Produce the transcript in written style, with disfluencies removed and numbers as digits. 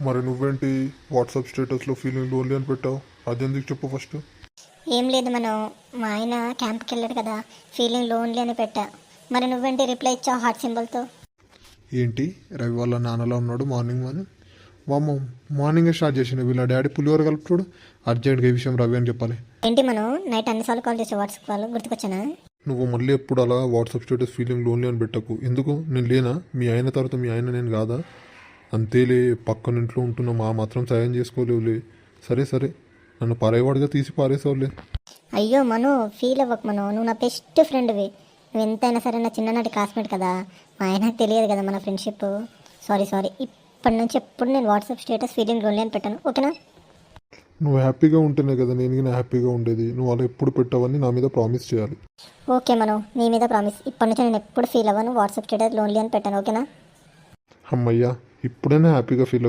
మరి నువ్వేంటి వాట్సాప్ స్టేటస్లో ఫీలింగ్ లోన్లీ అని పెట్టావు? అదెందుకు చెప్పు ఫస్ట్. ఏం లేదు మనం, మా ఆయన క్యాంప్కి వెళ్ళాడు కదా, ఫీలింగ్ లోన్లీ అని పెట్టా. మరి నువ్వేంటి రిప్లై ఇచ్చావు హార్ట్ సింబల్తో? ఏంటి రవి వాళ్ళ నాన్నలా ఉన్నాడు మార్నింగ్ వామ్మో, మార్నింగే స్టార్ట్ చేసిండు వీళ్ళ డాడీ పులిహోర కలుపుతాడు. అర్జెంట్గా ఈ విషయం రవి అని చెప్పాలి. ఏంటి మనం నైట్ అన్నిసార్లు కాల్ చేసావు వాట్సాప్ కాల్, గుర్తుకొచ్చానా? నువ్వు మళ్ళీ ఎప్పుడు అలా వాట్సాప్ స్టేటస్ ఫీలింగ్ లోన్లీ అని పెట్టకు. ఎందుకు? నేను లేనా? మీ ఆయన తర్వాత మీ ఆయన నేను కాదా? అంతేలే, పక్కన ఇంట్లో ఉంటున్నా మా మాత్రం సాయం చేసుకోలేవులే. సరే సరే, నన్ను పారేవాడుగా తీసి పారేసావులే. అయ్యో మను, ఫీల్ అవ్వకు మను, నువ్వు నా బెస్ట్ ఫ్రెండ్వి. నువ్వు ఎంతైనా సరే నా చిన్ననాటి క్లాస్మేట్ కదా. మా ఆయనకు తెలియదు కదా మన ఫ్రెండ్షిప్. సారీ సారీ, ఇప్పటి నుంచి ఎప్పుడు నేను వాట్సాప్ స్టేటస్ ఫీలింగ్ లోన్లీ అని పెట్టాను, ఓకేనా? నువ్వు హ్యాపీగా ఉంటేనే కదా నేను హ్యాపీగా ఉండేది. నువ్వు అలా ఎప్పుడు పెట్టావని నా మీద ప్రామిస్ చేయాలి. ఓకే మనం, నీ మీద ప్రామిస్. ఇప్పటి నుంచి నేను ఎప్పుడు ఫీల్ అవ్వను వాట్సాప్ స్టేటస్ లోన్లీ అని పెట్టాను, ఓకేనా? అమ్మయ్యా, ఇప్పుడైనా హ్యాపీగా ఫీల్